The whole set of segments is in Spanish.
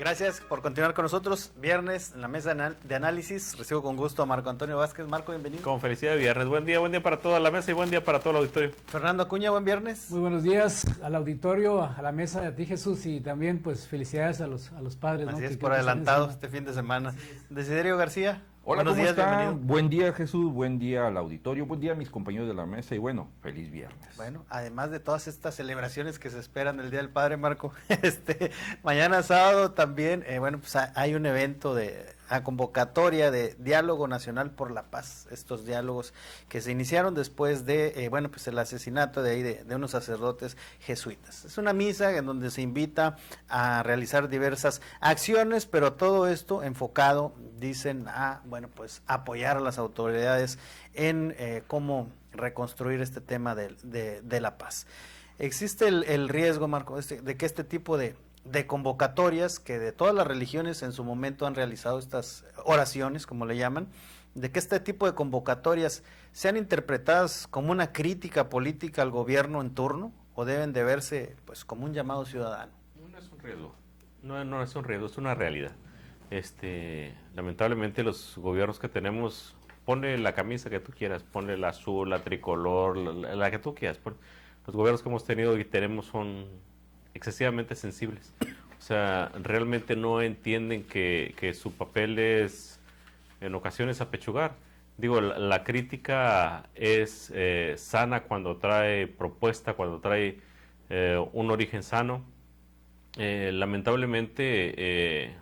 Gracias por continuar con nosotros. Viernes en la mesa de análisis. Recibo con gusto a Marco Antonio Vázquez. Marco, bienvenido. Con felicidad de viernes. Buen día para toda la mesa y buen día para todo el auditorio. Fernando Acuña, buen viernes. Muy buenos días al auditorio, a la mesa, a ti, Jesús, y también pues felicidades a los padres. Así ¿no? es, por adelantado este fin de semana. Desiderio García. Hola, buenos ¿cómo días, están? bienvenido. Buen día, Jesús, buen día al auditorio, buen día a mis compañeros de la mesa y bueno, feliz viernes. Bueno, además de todas estas celebraciones que se esperan del Día del Padre, Marco, mañana sábado también, pues hay un evento a convocatoria de Diálogo Nacional por la Paz, estos diálogos que se iniciaron después de, pues el asesinato de unos sacerdotes jesuitas. Es una misa en donde se invita a realizar diversas acciones, pero todo esto enfocado, dicen, a, pues apoyar a las autoridades en cómo reconstruir este tema de la paz. Existe el riesgo, Marco, de que este tipo de convocatorias, que de todas las religiones en su momento han realizado estas oraciones, como le llaman, de que este tipo de convocatorias sean interpretadas como una crítica política al gobierno en turno, o deben de verse pues como un llamado ciudadano. No es un riesgo, no es un riesgo, es una realidad. Lamentablemente los gobiernos que tenemos, ponle la camisa que tú quieras, ponle la azul, la tricolor, la que tú quieras. Los gobiernos que hemos tenido y tenemos son excesivamente sensibles. O sea, realmente no entienden que su papel es en ocasiones apechugar. Digo, la crítica es sana cuando trae propuesta, cuando trae un origen sano. Lamentablemente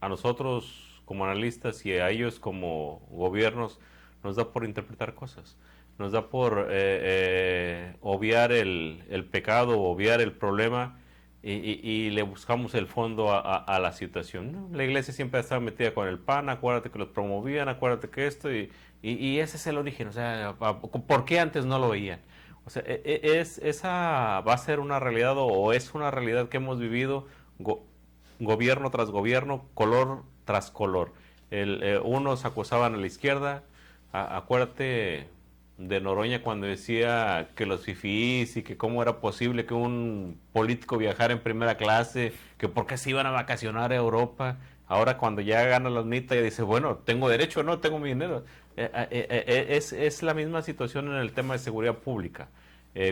a nosotros como analistas y a ellos como gobiernos nos da por interpretar cosas, nos da por obviar el pecado, obviar el problema y le buscamos el fondo a la situación, ¿no? La iglesia siempre ha estado metida con el PAN, acuérdate que los promovían, acuérdate que esto, y ese es el origen. O sea, ¿por qué antes no lo veían? O sea, esa va a ser una realidad o es una realidad que hemos vivido gobierno tras gobierno, color tras color. Unos acusaban a la izquierda, acuérdate de Noroña cuando decía que los fifís y que cómo era posible que un político viajara en primera clase, que por qué se iban a vacacionar a Europa. Ahora cuando ya gana la UNITA ya dice, bueno, tengo derecho, no, tengo mi dinero. Es la misma situación en el tema de seguridad pública.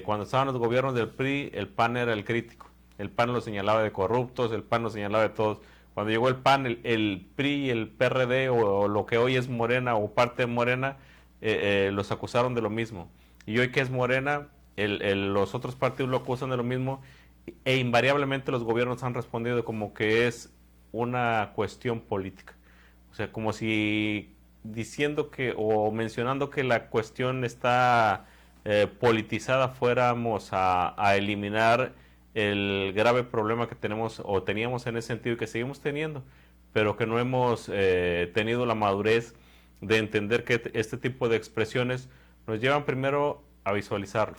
Cuando estaban los gobiernos del PRI, el PAN era el crítico. El PAN lo señalaba de corruptos, el PAN lo señalaba de todos. Cuando llegó el PAN, el PRI, el PRD o lo que hoy es Morena o parte de Morena, los acusaron de lo mismo. Y hoy que es Morena, los otros partidos lo acusan de lo mismo e invariablemente los gobiernos han respondido como que es una cuestión política. O sea, como si diciendo que o mencionando que la cuestión está politizada fuéramos a eliminar el grave problema que tenemos o teníamos en ese sentido y que seguimos teniendo, pero que no hemos tenido la madurez de entender que este tipo de expresiones nos llevan primero a visualizarlo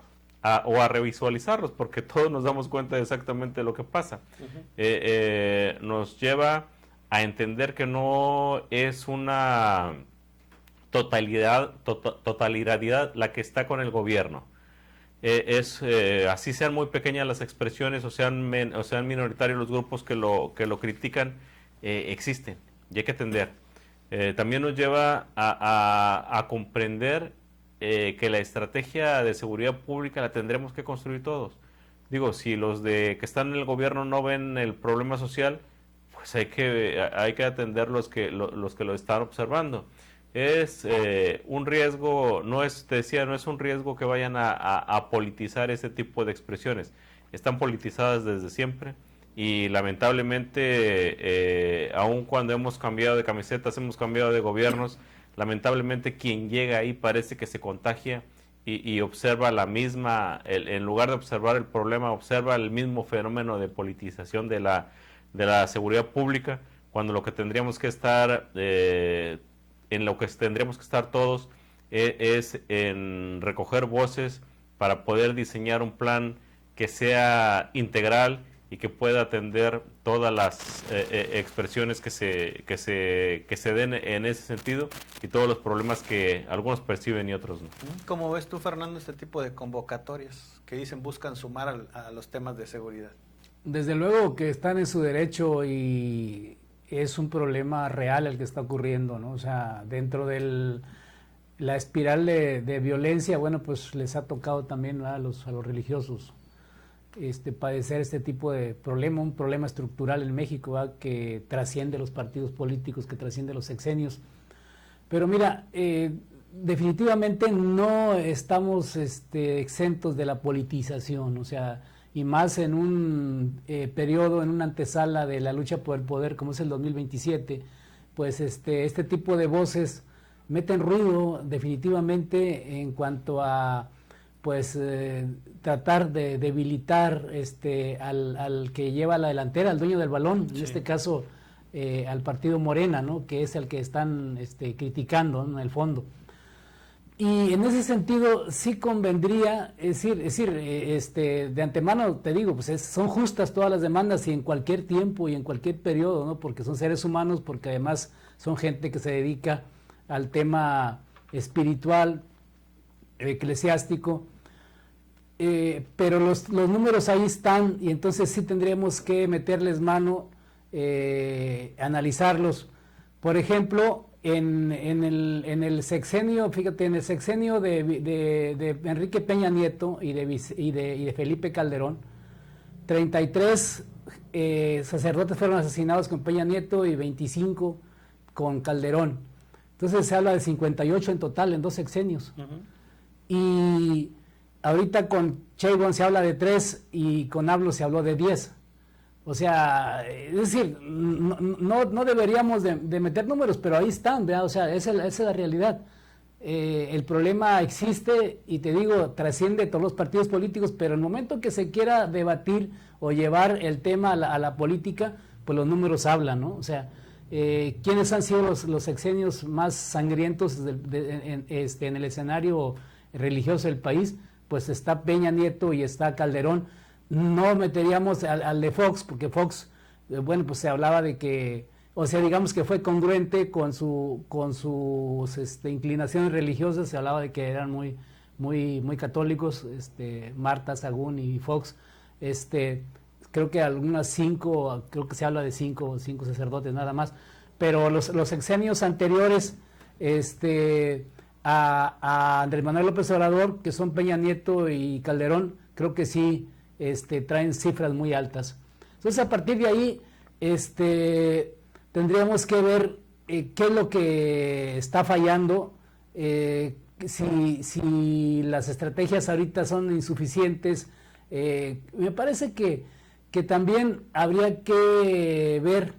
o a revisualizarlos, porque todos nos damos cuenta de exactamente lo que pasa. Nos lleva a entender que no es una totalidad la que está con el gobierno. Así sean muy pequeñas las expresiones o sean minoritarios los grupos que lo critican, existen y hay que atender. También nos lleva a comprender que la estrategia de seguridad pública la tendremos que construir todos. Digo, si los que están en el gobierno no ven el problema social, pues hay que atender los que lo están observando. Es un riesgo, te decía, no es un riesgo que vayan a politizar ese tipo de expresiones. Están politizadas desde siempre y lamentablemente, aun cuando hemos cambiado de camisetas, hemos cambiado de gobiernos, lamentablemente quien llega ahí parece que se contagia y observa en lugar de observar el problema, observa el mismo fenómeno de politización de la seguridad pública, cuando lo que tendríamos que estar en lo que tendríamos que estar todos es en recoger voces para poder diseñar un plan que sea integral y que pueda atender todas las expresiones que se den en ese sentido y todos los problemas que algunos perciben y otros no. ¿Cómo ves tú, Fernando, este tipo de convocatorias que dicen buscan sumar a los temas de seguridad? Desde luego que están en su derecho y es un problema real el que está ocurriendo, ¿no? O sea, dentro de la espiral de violencia, bueno, pues les ha tocado también, ¿verdad?, a los religiosos padecer este tipo de problema, un problema estructural en México, ¿verdad?, que trasciende los partidos políticos, que trasciende los sexenios. Pero mira, definitivamente no estamos exentos de la politización, o sea, y más en un periodo, en una antesala de la lucha por el poder como es el 2027, pues este tipo de voces meten ruido definitivamente en cuanto a pues tratar de debilitar al que lleva la delantera, al dueño del balón, en este caso al partido Morena, ¿no?, que es el que están criticando, ¿no?, en el fondo. Y en ese sentido sí convendría, de antemano te digo, pues son justas todas las demandas y en cualquier tiempo y en cualquier periodo, ¿no?, porque son seres humanos, porque además son gente que se dedica al tema espiritual, eclesiástico, pero los números ahí están y entonces sí tendríamos que meterles mano, analizarlos. Por ejemplo, en el sexenio, fíjate, en el sexenio de Enrique Peña Nieto y de Felipe Calderón, 33 sacerdotes fueron asesinados con Peña Nieto y 25 con Calderón. Entonces se habla de 58 en total en 2 sexenios. Y ahorita con Sheinbaum se habla de 3 y con AMLO se habló de 10. O sea, es decir, no deberíamos de meter números, pero ahí están, ¿verdad? O sea, esa es la realidad. El problema existe y te digo, trasciende todos los partidos políticos, pero en el momento que se quiera debatir o llevar el tema a la política, pues los números hablan, ¿no? O sea, ¿quiénes han sido los sexenios más sangrientos en el escenario religioso del país? Pues está Peña Nieto y está Calderón. No meteríamos al de Fox, porque Fox, bueno, pues se hablaba de que, o sea, digamos que fue congruente con sus inclinaciones religiosas, se hablaba de que eran muy católicos, Marta Sagún y Fox, creo que algunas 5, creo que se habla de 5 sacerdotes nada más, pero los sexenios anteriores, a Andrés Manuel López Obrador, que son Peña Nieto y Calderón, creo que sí traen cifras muy altas. Entonces, a partir de ahí, tendríamos que ver qué es lo que está fallando, si las estrategias ahorita son insuficientes. Me parece que también habría que ver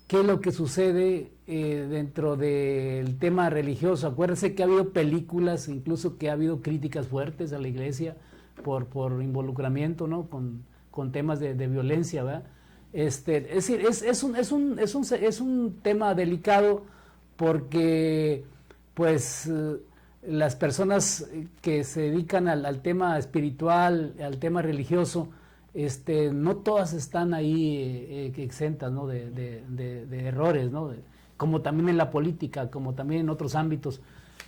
qué es lo que sucede dentro del tema religioso. Acuérdense que ha habido películas, incluso que ha habido críticas fuertes a la iglesia por involucramiento, ¿no?, con temas de violencia, ¿verdad? Es decir, es un tema delicado porque pues las personas que se dedican al tema espiritual, al tema religioso, no todas están ahí exentas, ¿no?, de errores, ¿no?, como también en la política, como también en otros ámbitos,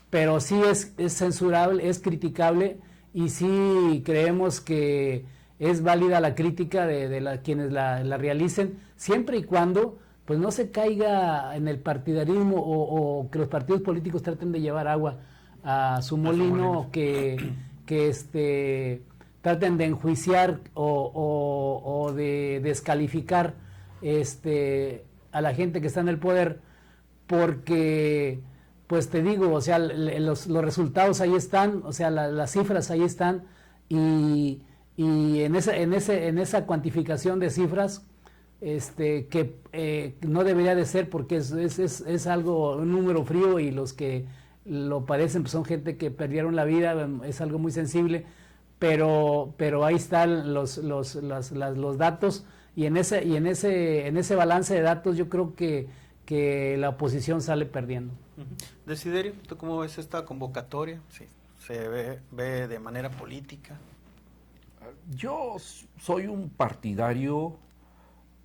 pero sí es censurable, es criticable, y sí creemos que es válida la crítica de quienes la realicen, siempre y cuando pues no se caiga en el partidarismo o que los partidos políticos traten de llevar agua a su molino, que traten de enjuiciar o de descalificar a la gente que está en el poder, porque pues te digo, o sea, los resultados ahí están, o sea, las cifras ahí están, y en esa cuantificación de cifras, que no debería de ser, porque es algo, un número frío, y los que lo padecen pues son gente que perdieron la vida, es algo muy sensible, pero ahí están los datos, y en ese balance de datos yo creo que la oposición sale perdiendo. Desiderio, ¿tú cómo ves esta convocatoria? Sí, ¿se ve de manera política? Yo soy un partidario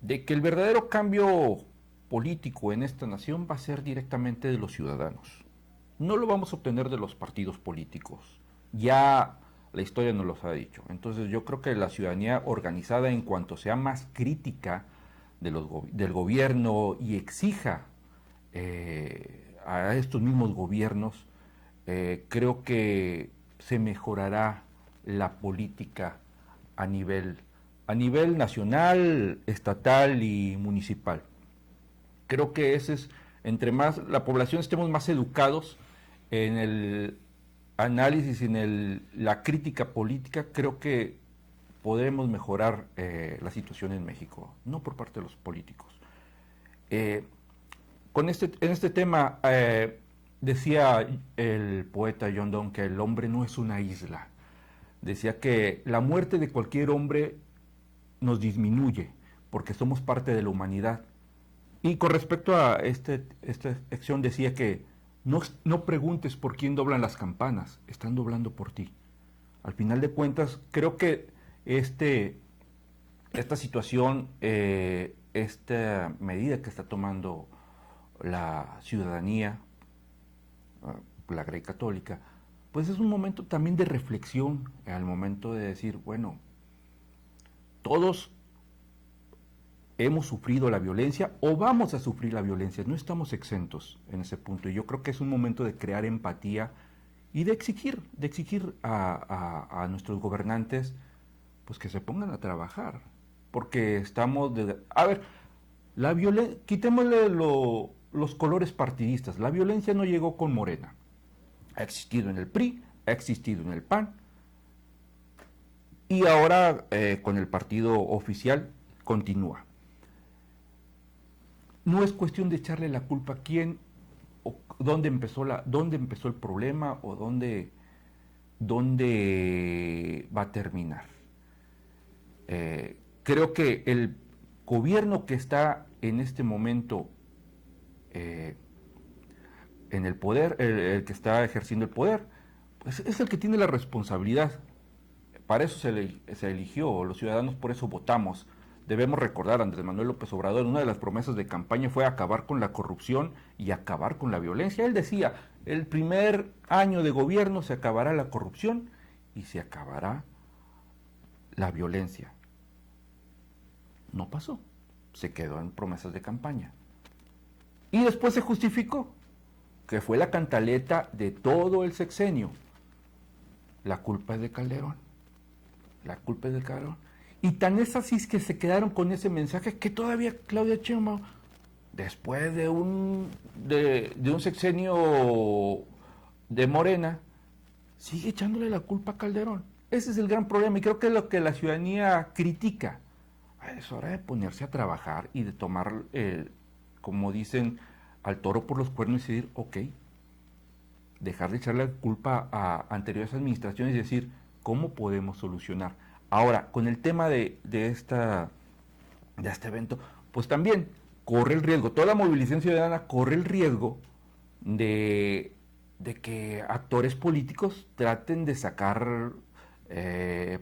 de que el verdadero cambio político en esta nación va a ser directamente de los ciudadanos. No lo vamos a obtener de los partidos políticos. Ya la historia nos los ha dicho. Entonces yo creo que la ciudadanía organizada, en cuanto sea más crítica del gobierno y exija a estos mismos gobiernos, creo que se mejorará la política a nivel nacional, estatal y municipal. Creo que ese es, entre más la población estemos más educados en el análisis, en la crítica política, creo que podremos mejorar la situación en México, no por parte de los políticos. En este tema, decía el poeta John Donne que el hombre no es una isla. Decía que la muerte de cualquier hombre nos disminuye, porque somos parte de la humanidad. Y con respecto a esta acción decía que no preguntes por quién doblan las campanas, están doblando por ti. Al final de cuentas, creo que esta situación, esta medida que está tomando la ciudadanía, la Grey Católica, pues es un momento también de reflexión, al momento de decir, bueno, todos hemos sufrido la violencia o vamos a sufrir la violencia, no estamos exentos en ese punto. Y yo creo que es un momento de crear empatía y de exigir a nuestros gobernantes pues que se pongan a trabajar, porque estamos a ver, quitémosle los colores partidistas. La violencia no llegó con Morena, ha existido en el PRI, ha existido en el PAN y ahora con el partido oficial continúa. No es cuestión de echarle la culpa a quién o dónde empezó el problema o dónde va a terminar. Creo que el gobierno que está en este momento en el poder, el que está ejerciendo el poder, pues es el que tiene la responsabilidad. Para eso se eligió, los ciudadanos por eso votamos. Debemos recordar, Andrés Manuel López Obrador, una de las promesas de campaña fue acabar con la corrupción y acabar con la violencia. Él decía, el primer año de gobierno se acabará la corrupción y se acabará la violencia. No pasó, se quedó en promesas de campaña. Y después se justificó, que fue la cantaleta de todo el sexenio. La culpa es de Calderón, la culpa es de Calderón. Y tan es así que se quedaron con ese mensaje que todavía Claudia Sheinbaum, después de un sexenio de Morena, sigue echándole la culpa a Calderón. Ese es el gran problema y creo que es lo que la ciudadanía critica. Es hora de ponerse a trabajar y de tomar, como dicen, al toro por los cuernos y decir, ok, dejar de echarle la culpa a anteriores administraciones y decir, ¿cómo podemos solucionar? Ahora, con el tema de este evento, pues también corre el riesgo, toda la movilización ciudadana corre el riesgo de que actores políticos traten de sacar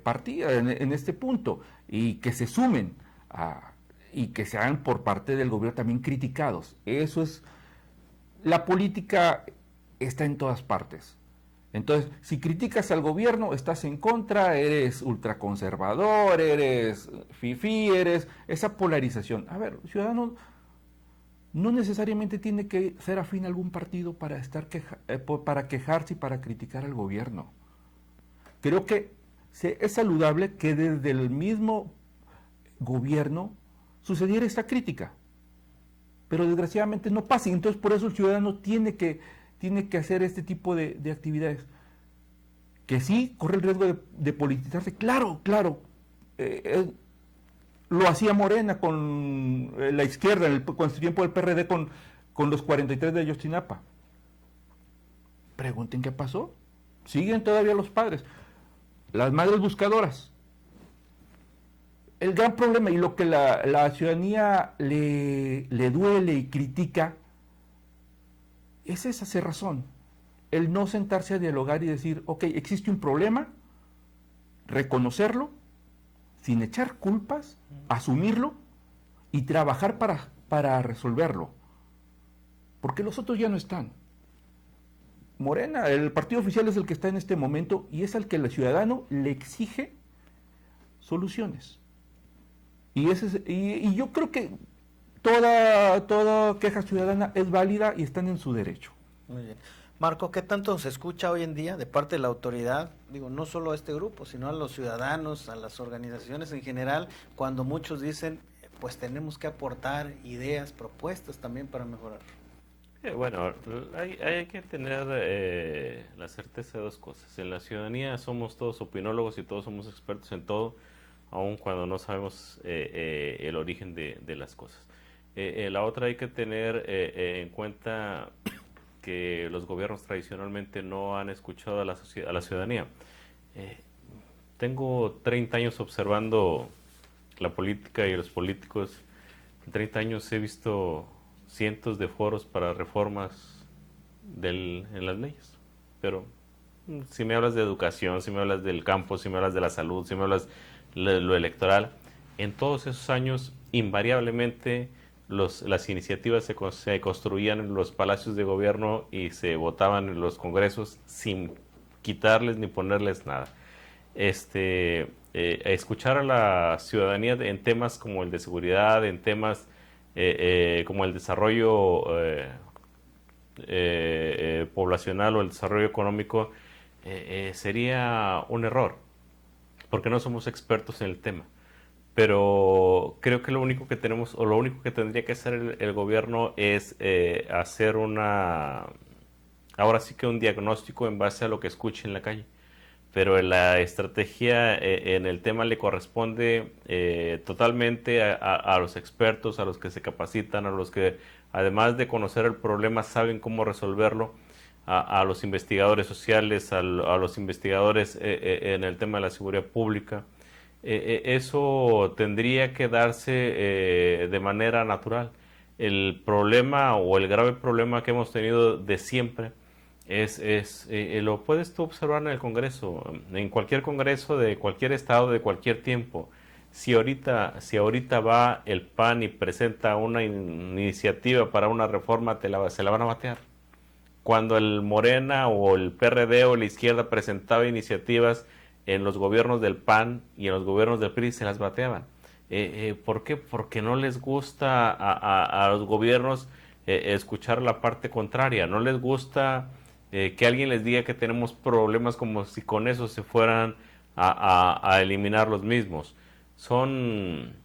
partida en este punto y que se sumen y que sean por parte del gobierno también criticados. Eso es, la política está en todas partes. Entonces, si criticas al gobierno, estás en contra, eres ultraconservador, eres fifí, eres esa polarización. A ver, ciudadano no necesariamente tiene que ser afín a algún partido para para quejarse y para criticar al gobierno. Creo que es saludable que desde el mismo gobierno sucediera esta crítica, pero desgraciadamente no pasa, y entonces por eso el ciudadano tiene que hacer este tipo de actividades, que sí corre el riesgo de politizarse, claro, lo hacía Morena con la izquierda, con su tiempo del PRD, con los 43 de Ayotzinapa. Pregunten qué pasó, siguen todavía los padres, las madres buscadoras. El gran problema y lo que la ciudadanía le duele y critica es esa cerrazón, el no sentarse a dialogar y decir, ok, existe un problema, reconocerlo, sin echar culpas, asumirlo y trabajar para resolverlo. Porque los otros ya no están. Morena, el partido oficial es el que está en este momento y es al que el ciudadano le exige soluciones. Y yo creo que toda queja ciudadana es válida y están en su derecho. Muy bien. Marco, ¿qué tanto se escucha hoy en día de parte de la autoridad? Digo, no solo a este grupo, sino a los ciudadanos, a las organizaciones en general, cuando muchos dicen, pues tenemos que aportar ideas, propuestas también para mejorar. Bueno, hay que tener la certeza de dos cosas. En la ciudadanía somos todos opinólogos y todos somos expertos en todo, aun cuando no sabemos el origen de las cosas. La otra, hay que tener en cuenta que los gobiernos tradicionalmente no han escuchado a la ciudadanía. Tengo 30 años observando la política y los políticos. En 30 años he visto cientos de foros para reformas en las leyes. Pero si me hablas de educación, si me hablas del campo, si me hablas de la salud, si me hablas de lo electoral, en todos esos años invariablemente las iniciativas se construían en los palacios de gobierno y se votaban en los congresos sin quitarles ni ponerles nada. Escuchar a la ciudadanía en temas como el de seguridad, en temas como el desarrollo poblacional o el desarrollo económico sería un error, porque no somos expertos en el tema. Pero creo que lo único que tenemos, o lo único que tendría que hacer el gobierno es hacer ahora sí que un diagnóstico en base a lo que escuche en la calle. Pero la estrategia en el tema le corresponde totalmente a los expertos, a los que se capacitan, a los que además de conocer el problema saben cómo resolverlo, a los investigadores sociales, a los investigadores en el tema de la seguridad pública. Eso tendría que darse de manera natural. El problema o el grave problema que hemos tenido de siempre lo puedes tú observar en el Congreso, en cualquier Congreso de cualquier estado, de cualquier tiempo. Si ahorita va el PAN y presenta una iniciativa para una reforma, se la van a batear. Cuando el Morena o el PRD o la izquierda presentaba iniciativas en los gobiernos del PAN y en los gobiernos del PRI, se las bateaban. ¿Por qué? Porque no les gusta a los gobiernos escuchar la parte contraria. No les gusta que alguien les diga que tenemos problemas, como si con eso se fueran a eliminar los mismos. Son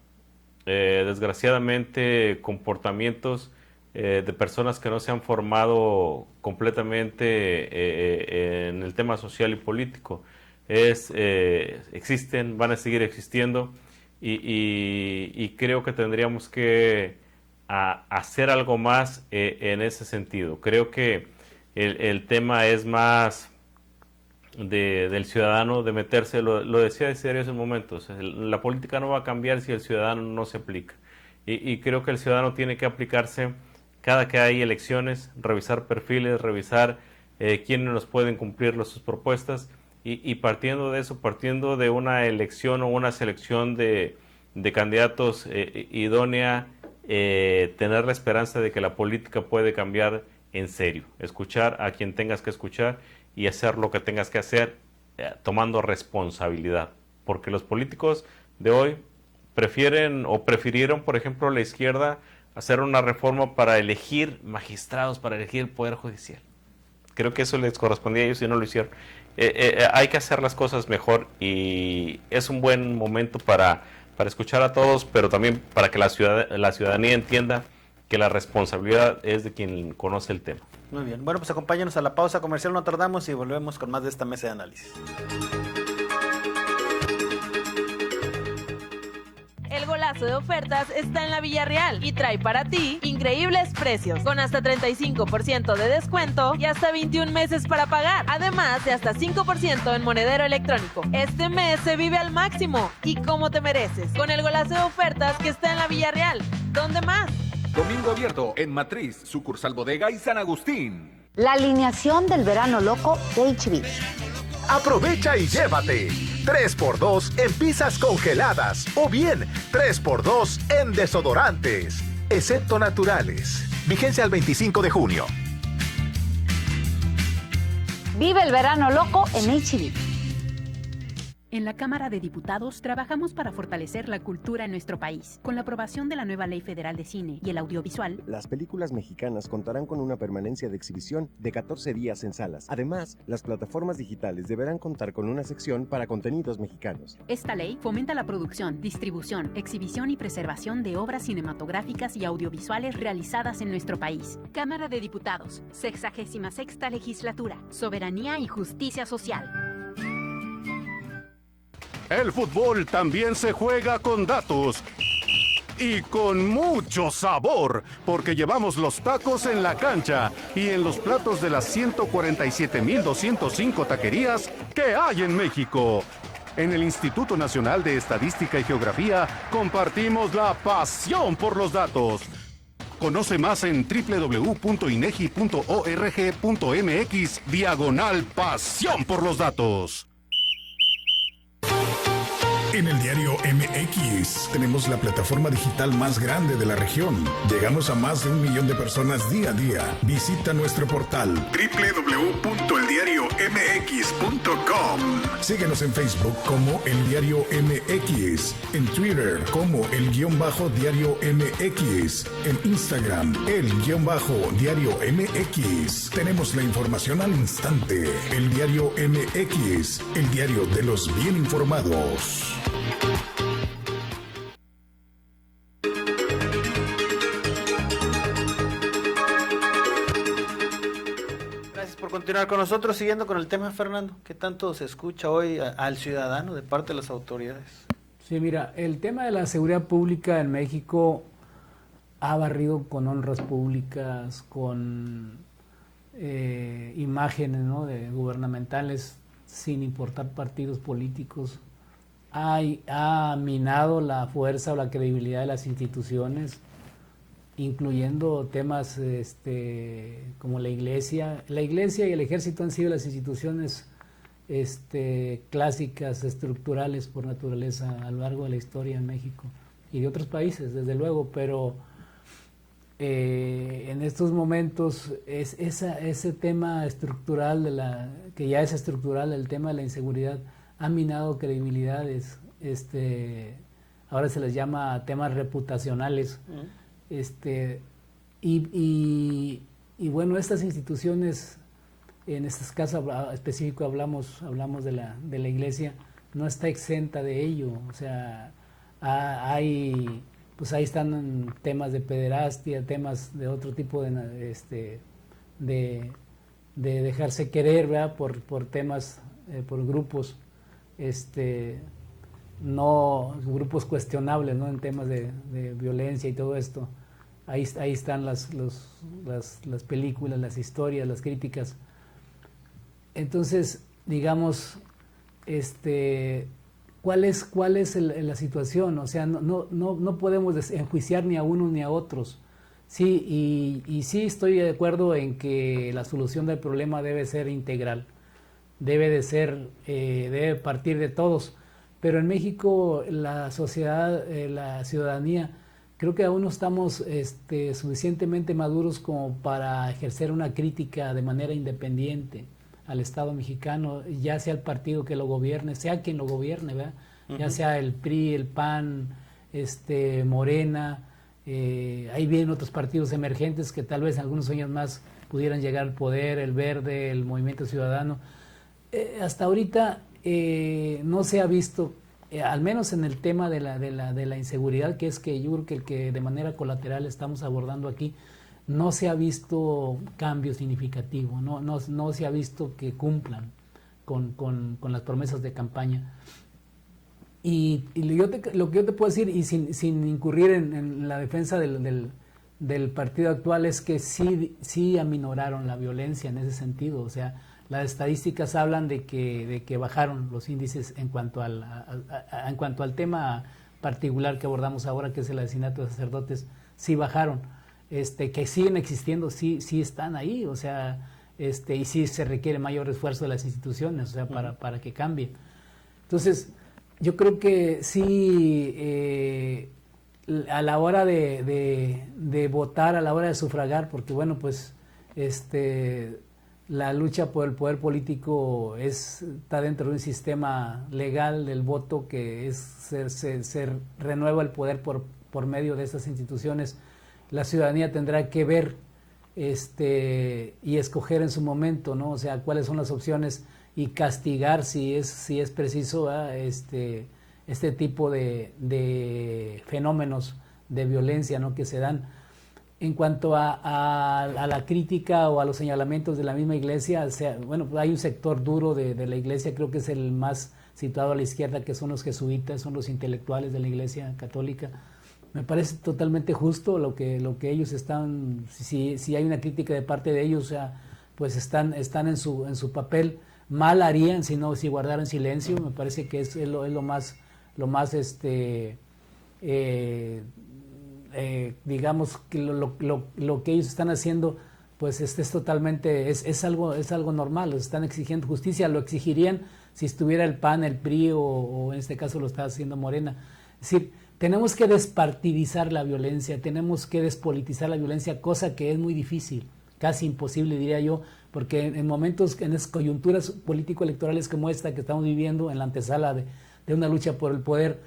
desgraciadamente comportamientos de personas que no se han formado completamente en el tema social y político. Existen, van a seguir existiendo y creo que tendríamos que hacer algo más en ese sentido. Creo que el tema es más del ciudadano, de meterse, lo decía Desiderio hace un momento, la política no va a cambiar si el ciudadano no se aplica. Y creo que el ciudadano tiene que aplicarse cada que hay elecciones, revisar perfiles, revisar quiénes nos pueden cumplir sus propuestas. Y partiendo de eso, partiendo de una elección o una selección de candidatos idónea, tener la esperanza de que la política puede cambiar en serio. Escuchar a quien tengas que escuchar y hacer lo que tengas que hacer tomando responsabilidad. Porque los políticos de hoy prefirieron, por ejemplo, la izquierda, hacer una reforma para elegir magistrados, para elegir el Poder Judicial. Creo que eso les correspondía a ellos y no lo hicieron. Hay que hacer las cosas mejor y es un buen momento para escuchar a todos, pero también para que la ciudadanía entienda que la responsabilidad es de quien conoce el tema. Muy bien. Bueno, pues acompáñanos a la pausa comercial, no tardamos y volvemos con más de esta mesa de análisis. El golazo de ofertas está en la Villarreal y trae para ti increíbles precios, con hasta 35% de descuento y hasta 21 meses para pagar, además de hasta 5% en monedero electrónico. Este mes se vive al máximo y como te mereces, con el golazo de ofertas que está en la Villarreal. ¿Dónde más? Domingo abierto en Matriz, sucursal Bodega y San Agustín. La alineación del verano loco de HB. Aprovecha y llévate 3x2 en pizzas congeladas o bien 3x2 en desodorantes, excepto naturales. Vigencia al 25 de junio. Vive el verano loco en HB. En la Cámara de Diputados trabajamos para fortalecer la cultura en nuestro país. Con la aprobación de la nueva Ley Federal de Cine y el Audiovisual, las películas mexicanas contarán con una permanencia de exhibición de 14 días en salas. Además, las plataformas digitales deberán contar con una sección para contenidos mexicanos. esta ley fomenta la producción, distribución, exhibición y preservación de obras cinematográficas y audiovisuales realizadas en nuestro país. Cámara de Diputados, 66ª Legislatura, Soberanía y Justicia Social. El fútbol también se juega con datos y con mucho sabor, porque llevamos los tacos en la cancha y en los platos de las 147.205 taquerías que hay en México. En el Instituto Nacional de Estadística y Geografía compartimos la pasión por los datos. Conoce más en www.inegi.org.mx/pasión por los datos. En el diario MX tenemos la plataforma digital más grande de la región. Llegamos a más de 1 millón de personas día a día. Visita nuestro portal www.eldiariomx.com. Síguenos en Facebook como El Diario MX, en Twitter como El_Diario MX, en Instagram El_Diario MX. Tenemos la información al instante. El Diario MX, el diario de los bien informados. Gracias por continuar con nosotros. Siguiendo con el tema, Fernando, ¿qué tanto se escucha hoy al ciudadano de parte de las autoridades? Sí, mira, el tema de la seguridad pública en México ha barrido con honras públicas, con imágenes, ¿no?, de gubernamentales, sin importar partidos políticos. Ha minado la fuerza o la credibilidad de las instituciones, incluyendo temas como la Iglesia. La Iglesia y el Ejército han sido las instituciones clásicas, estructurales por naturaleza a lo largo de la historia en México y de otros países, desde luego, pero en estos momentos ese tema estructural, que ya es estructural, el tema de la inseguridad, ha minado credibilidades, ahora se les llama temas reputacionales, y bueno, estas instituciones, en este caso específico hablamos de la Iglesia, no está exenta de ello. O sea, pues ahí están temas de pederastia, temas de otro tipo de dejarse querer, ¿verdad?, por temas, por grupos, grupos cuestionables, ¿no?, en temas de violencia y todo esto. Ahí están las películas, las historias, las críticas. Entonces, digamos, ¿cuál es la situación? O sea, no podemos enjuiciar ni a unos ni a otros. Sí, y sí estoy de acuerdo en que la solución del problema debe ser integral, debe partir de todos. Pero en México la sociedad, la ciudadanía, creo que aún no estamos suficientemente maduros como para ejercer una crítica de manera independiente al Estado mexicano, ya sea el partido que lo gobierne, sea quien lo gobierne, ¿verdad? Uh-huh. Ya sea el PRI, el PAN, Morena, ahí vienen otros partidos emergentes que tal vez en algunos años más pudieran llegar al poder, el Verde, el Movimiento Ciudadano. Hasta ahorita no se ha visto, al menos en el tema de la inseguridad, que es que yo creo que el que de manera colateral estamos abordando aquí, no se ha visto cambio significativo, no se ha visto que cumplan con las promesas de campaña. Y lo que yo te puedo decir, y sin incurrir en la defensa del partido actual, es que sí aminoraron la violencia en ese sentido. O sea, las estadísticas hablan de que bajaron los índices en cuanto al tema particular que abordamos ahora, que es el asesinato de sacerdotes. Sí bajaron. Que siguen existiendo, sí están ahí, o sea, y sí se requiere mayor esfuerzo de las instituciones, o sea, para que cambien. Entonces, yo creo que sí, a la hora de votar, a la hora de sufragar, porque bueno, pues, la lucha por el poder político está dentro de un sistema legal del voto que se renueva el poder por medio de estas instituciones. La ciudadanía tendrá que ver y escoger en su momento, ¿no? O sea, cuáles son las opciones y castigar si es preciso este tipo de fenómenos de violencia, ¿no?, que se dan. En cuanto a la crítica o a los señalamientos de la misma iglesia, bueno, hay un sector duro de la iglesia, creo que es el más situado a la izquierda, que son los jesuitas, son los intelectuales de la iglesia católica. Me parece totalmente justo lo que ellos están, si hay una crítica de parte de ellos, o sea, pues están en su papel. Mal harían si guardaran silencio. Me parece que es lo más digamos que lo que ellos están haciendo, pues es totalmente, es algo normal. Los están exigiendo justicia, lo exigirían si estuviera el PAN, el PRI o en este caso lo está haciendo Morena. Es decir, tenemos que despartidizar la violencia, tenemos que despolitizar la violencia, cosa que es muy difícil, casi imposible, diría yo, porque en momentos, en esas coyunturas político-electorales como esta que estamos viviendo, en la antesala de una lucha por el poder,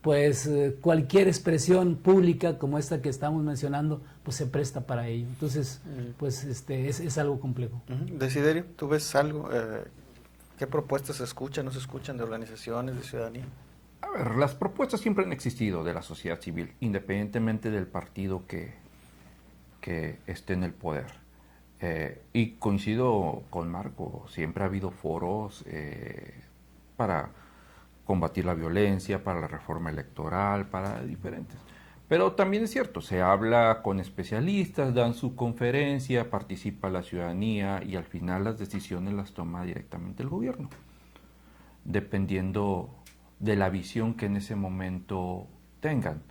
pues cualquier expresión pública como esta que estamos mencionando, pues se presta para ello. Entonces, pues es algo complejo. Desiderio, ¿tú ves algo? ¿Qué propuestas se escuchan, no se escuchan de organizaciones, de ciudadanía? A ver, las propuestas siempre han existido de la sociedad civil, independientemente del partido que esté en el poder. Y coincido con Marco, siempre ha habido foros para combatir la violencia, para la reforma electoral, para diferentes. Pero también es cierto, se habla con especialistas, dan su conferencia, participa la ciudadanía y al final las decisiones las toma directamente el gobierno, dependiendo de la visión que en ese momento tengan.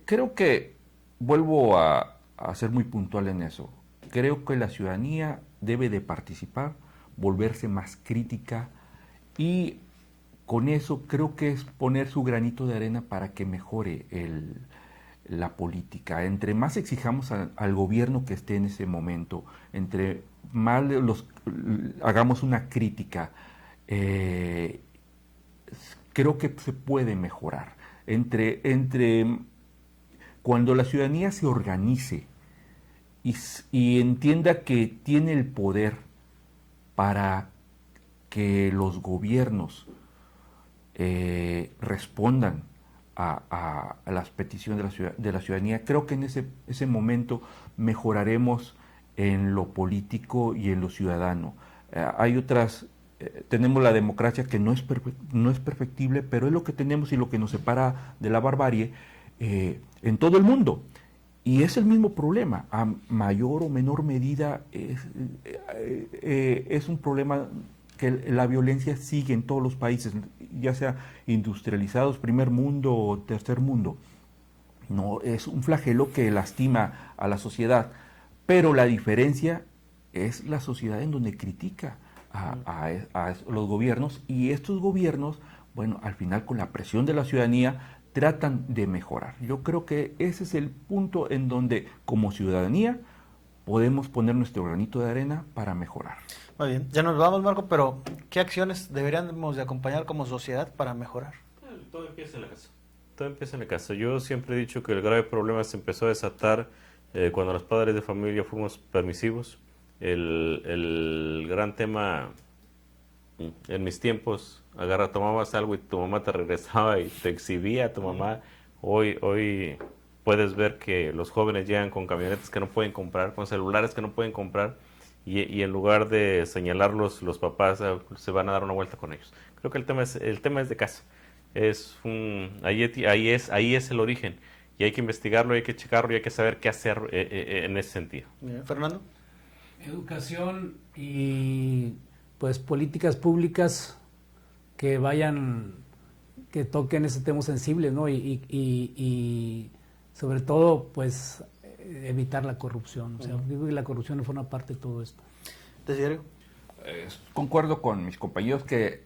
Creo que, vuelvo a ser muy puntual en eso, creo que la ciudadanía debe de participar, volverse más crítica y con eso creo que es poner su granito de arena para que mejore la política. Entre más exijamos al gobierno que esté en ese momento, entre más hagamos una crítica, creo que se puede mejorar. Cuando la ciudadanía se organice y entienda que tiene el poder para que los gobiernos respondan a las peticiones de la ciudadanía, creo que en ese momento mejoraremos en lo político y en lo ciudadano. Hay otras, tenemos la democracia que no es perfectible, pero es lo que tenemos y lo que nos separa de la barbarie en todo el mundo. Y es el mismo problema, a mayor o menor medida es un problema que la violencia sigue en todos los países, ya sea industrializados, primer mundo o tercer mundo. No, es un flagelo que lastima a la sociedad, pero la diferencia es la sociedad en donde critica a los gobiernos, y estos gobiernos, bueno, al final con la presión de la ciudadanía tratan de mejorar. Yo creo que ese es el punto en donde como ciudadanía podemos poner nuestro granito de arena para mejorar. Muy bien, ya nos vamos, Marco, pero ¿qué acciones deberíamos de acompañar como sociedad para mejorar? Todo empieza en la casa. Todo empieza en la casa. Yo siempre he dicho que el grave problema se empezó a desatar cuando los padres de familia fuimos permisivos. El gran tema en mis tiempos, tomabas algo y tu mamá te regresaba y te exhibía a tu mamá. Hoy puedes ver que los jóvenes llegan con camionetas que no pueden comprar, con celulares que no pueden comprar, y en lugar de señalarlos, los papás se van a dar una vuelta con ellos. Creo que el tema es de casa. Ahí es el origen, y hay que investigarlo, hay que checarlo y hay que saber qué hacer en ese sentido. Fernando. Educación y pues políticas públicas que toquen ese tema sensible, ¿no? Y sobre todo, pues, evitar la corrupción. O sea, digo que la corrupción no forma parte de todo esto. ¿Desiderio? Concuerdo con mis compañeros que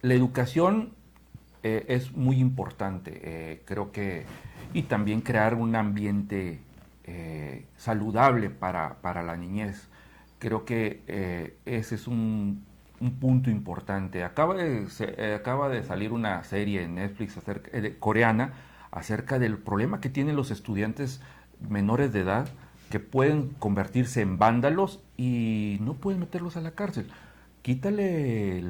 la educación es muy importante. Creo que, y también crear un ambiente saludable para la niñez. Creo que ese es un punto importante. Acaba de salir una serie en Netflix coreana acerca del problema que tienen los estudiantes menores de edad que pueden convertirse en vándalos y no pueden meterlos a la cárcel. Quítale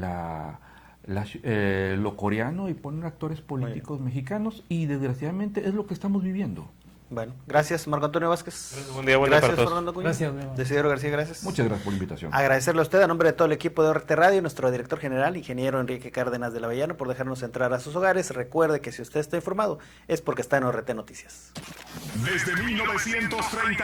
lo coreano y poner actores políticos mexicanos y desgraciadamente es lo que estamos viviendo. Bueno, gracias Marco Antonio Vázquez. Buen día, buen día Gracias para todos. Fernando Cuña. Gracias, Desidero García, gracias. Muchas gracias por la invitación. Agradecerle a usted a nombre de todo el equipo de ORT Radio, nuestro director general, ingeniero Enrique Cárdenas de la Avellano, por dejarnos entrar a sus hogares. Recuerde que si usted está informado es porque está en ORT Noticias. Desde 1930